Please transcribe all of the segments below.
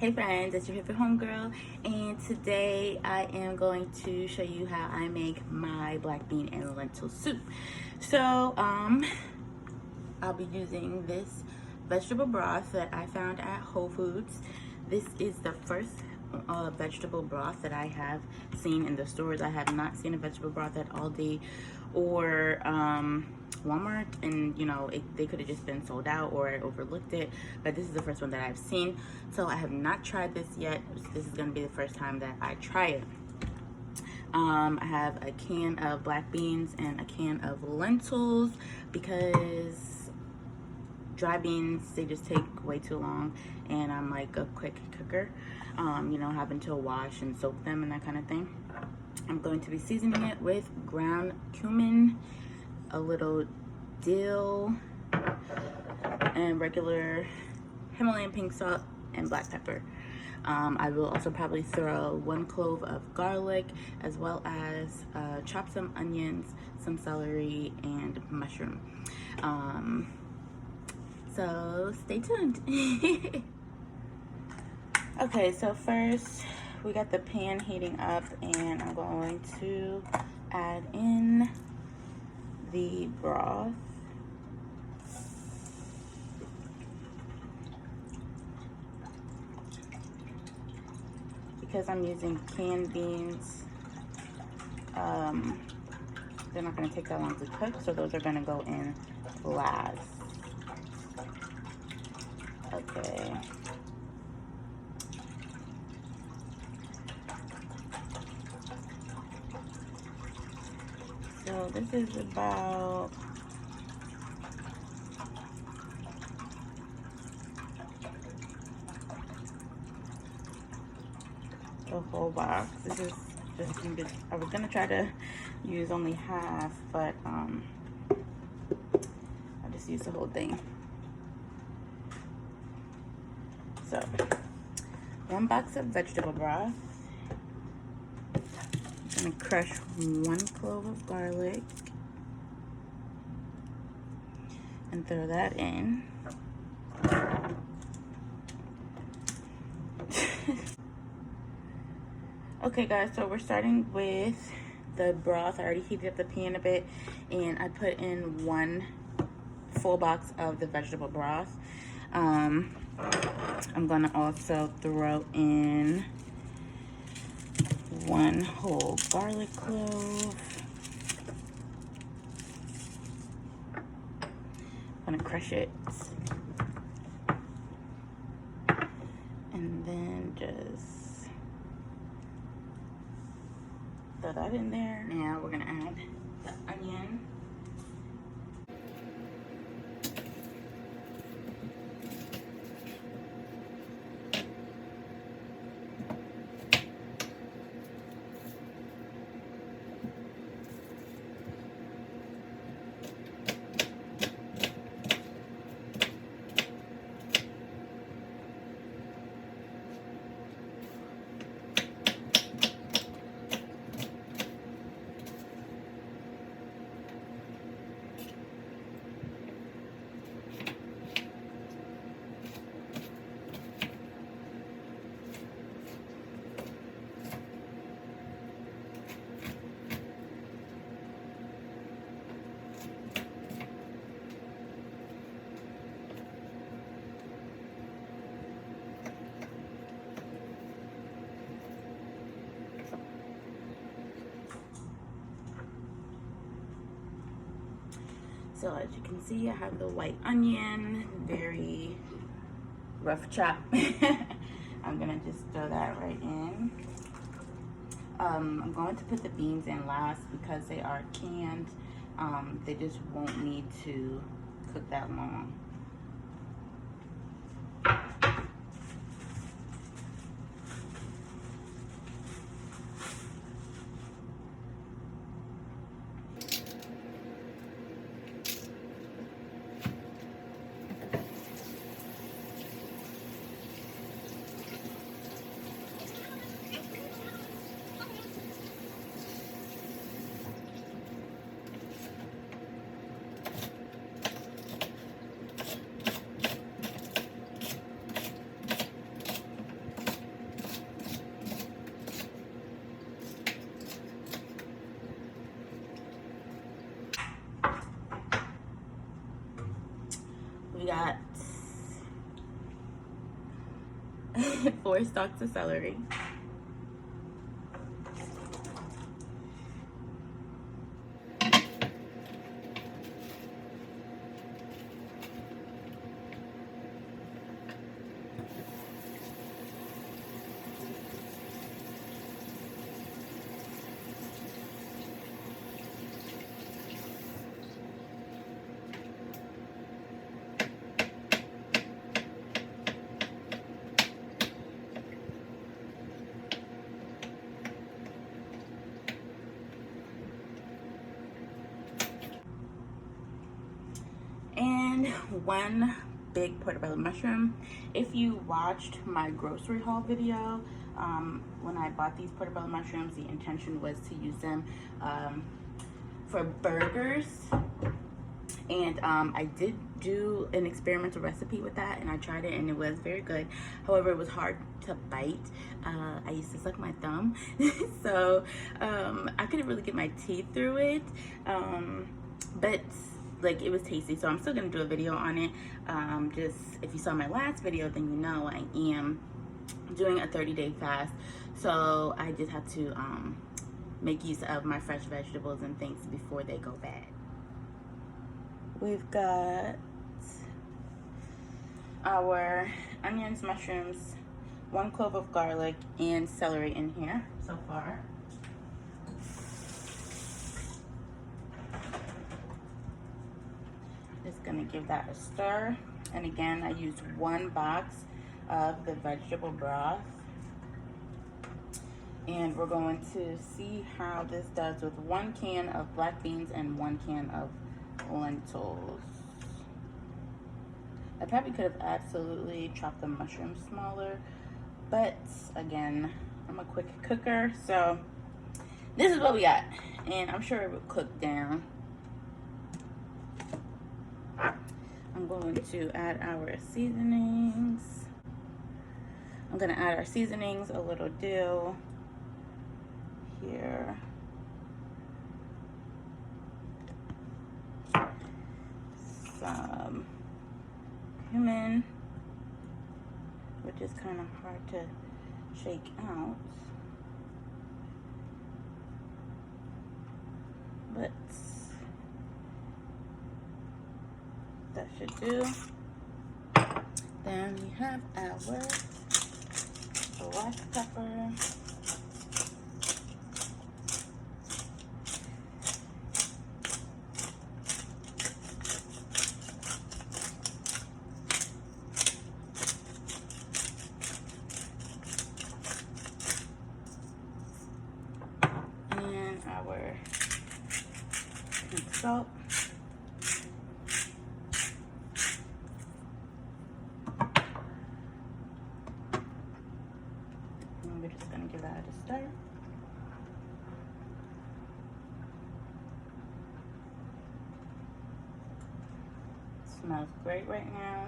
Hey friends, it's your favorite homegirl, and today I am going to show you how I make my black bean and lentil soup. So, I'll be using this vegetable broth that I found at Whole Foods. This is the first vegetable broth that I have seen in the stores. I have not seen a vegetable broth at Aldi or Walmart, and you know, they could have just been sold out or I overlooked it, but this is the first one that I've seen. So I have not tried this yet. This is going to be the first time that I try it. I have a can of black beans and a can of lentils because dry beans, they just take way too long, and I'm like a quick cooker, you know, having to wash and soak them and that kind of thing. I'm going to be seasoning it with ground cumin, a little dill, and regular Himalayan pink salt and black pepper. I will also probably throw 1 clove of garlic, as well as chop some onions, some celery, and mushroom. So stay tuned. Okay, so first we got the pan heating up, and I'm going to add in the broth. Because I'm using canned beans, they're not going to take that long to cook, so those are going to go in last. Okay. So this is about the whole box. This is just, I was gonna try to use only half, but I just used the whole thing. So 1 box of vegetable broth. I'm gonna crush 1 clove of garlic and throw that in. Okay guys, so we're starting with the broth. I already heated up the pan a bit, and I put in 1 full box of the vegetable broth. I'm gonna also throw in 1 whole garlic clove. I'm gonna crush it. And then just throw that in there. Now we're gonna add the onion. So as you can see, I have the white onion, very rough chop. I'm gonna just throw that right in. I'm going to put the beans in last because they are canned. They just won't need to cook that long. 4 stalks of celery. And 1 big portobello mushroom. If you watched my grocery haul video, when I bought these portobello mushrooms, the intention was to use them for burgers. And I did do an experimental recipe with that, and I tried it and it was very good. However, it was hard to bite. I used to suck my thumb, so I couldn't really get my teeth through it. But like, it was tasty, so I'm still gonna do a video on it. Just if you saw my last video, then you know I am doing a 30-day fast, so I just have to make use of my fresh vegetables and things before they go bad. We've got our onions, mushrooms, 1 clove of garlic, and celery in here so far. Just gonna give that a stir. And again, I used 1 box of the vegetable broth. And we're going to see how this does with 1 can of black beans and 1 can of lentils. I probably could have absolutely chopped the mushrooms smaller, but again, I'm a quick cooker, so this is what we got, and I'm sure it will cook down. I'm going to add our seasonings. I'm going to add our seasonings, a little dill here. Some cumin, which is kind of hard to shake out, but that should do. Then we have our black pepper. And our pink salt. We're just going to give that a stir. Smells great right now.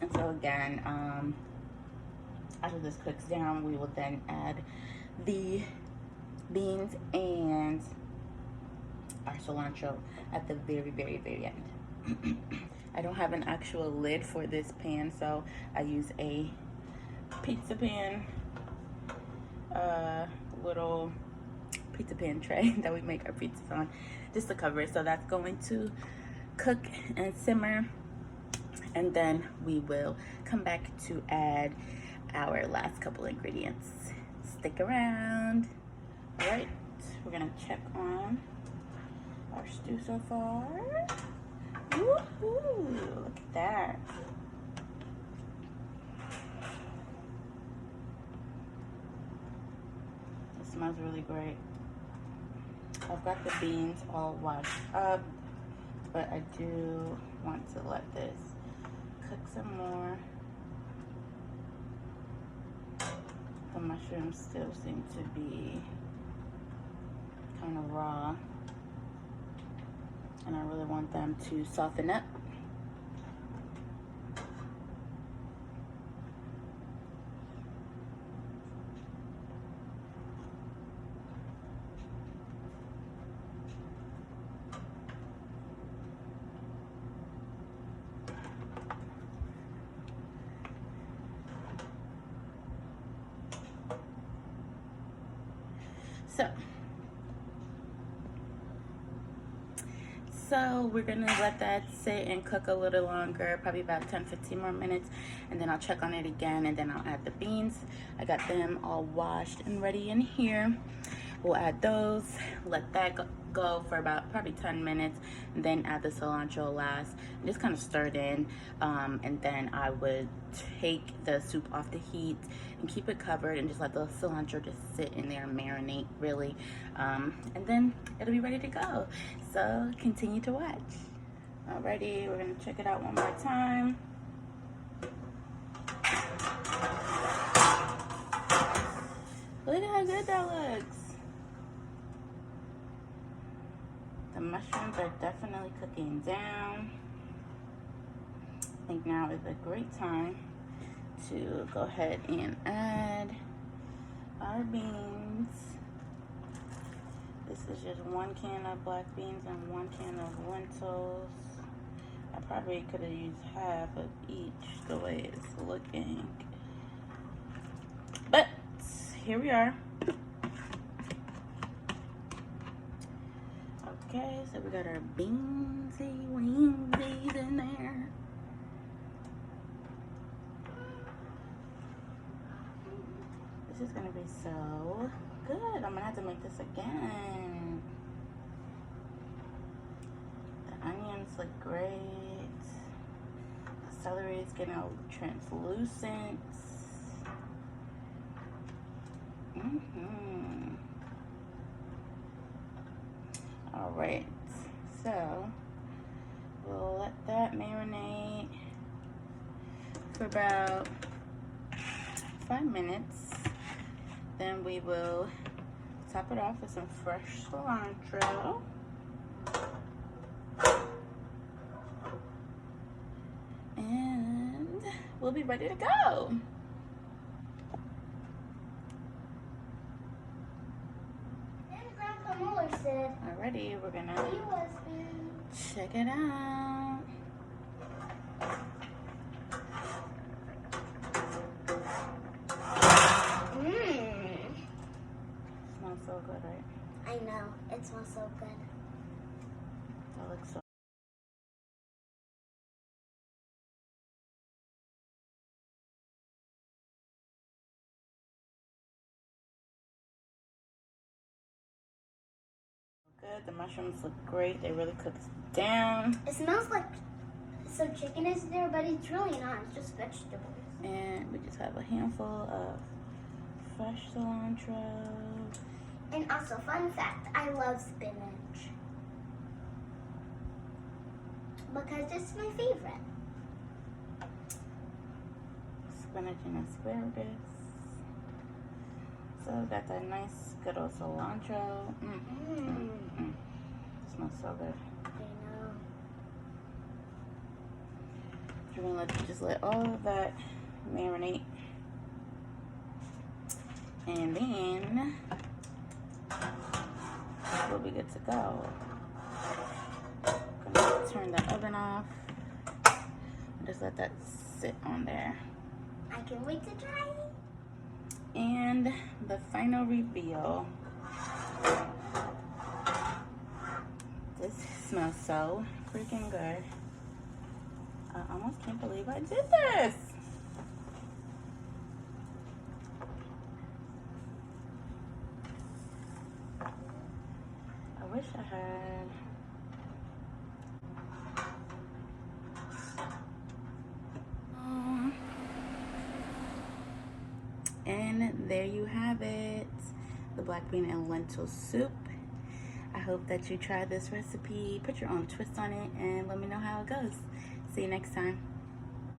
And so again, after this cooks down, we will then add the beans and our cilantro at the very, very, very end. I don't have an actual lid for this pan, so I use a pizza pan, little pizza pan tray that we make our pizzas on, just to cover it. So that's going to cook and simmer, and then we will come back to add our last couple ingredients. Stick around. All right, we're gonna check on our stew so far. Woohoo! Look at that. It smells really great. I've got the beans all washed up, but I do want to let this cook some more. The mushrooms still seem to be kind of raw, and I really want them to soften up. So we're gonna let that sit and cook a little longer, probably about 10-15 more minutes, and then I'll check on it again, and then I'll add the beans. I got them all washed and ready in here. We'll add those, let that go for about probably 10 minutes, and then add the cilantro last. Just kind of stir it in, and then I would take the soup off the heat and keep it covered and just let the cilantro just sit in there and marinate really, and then it'll be ready to go. So continue to watch. Alrighty, we're gonna check it out one more time. Look at how good that looks. The mushrooms are definitely cooking down. I think now is a great time to go ahead and add our beans. This is just 1 can of black beans and 1 can of lentils. I probably could have used half of each the way it's looking. But here we are. Okay, so we got our beansy wingsies in there. This is gonna be so good. I'm gonna have to make this again. The onions look great. The celery is getting all translucent. All right, so we'll let that marinate for about 5 minutes. Then we will top it off with some fresh cilantro. And we'll be ready to go. Alrighty, we're gonna check it out. Smells so good, right? I know, it smells so good. That looks so good. The mushrooms look great. They really cooked down. It smells like some chicken is there, but it's really not. It's just vegetables. And we just have a handful of fresh cilantro. And also, fun fact, I love spinach. Because it's my favorite. Spinach and asparagus. So we got that nice good old cilantro. It smells so good. I know. You're gonna just let all of that marinate. And then we'll be good to go. Gonna turn the oven off. Just let that sit on there. I can wait to try it. And the final reveal. This smells so freaking good. I almost can't believe I did this. I wish I had. And there you have it, the black bean and lentil soup. I hope that you try this recipe, put your own twist on it, and let me know how it goes. See you next time.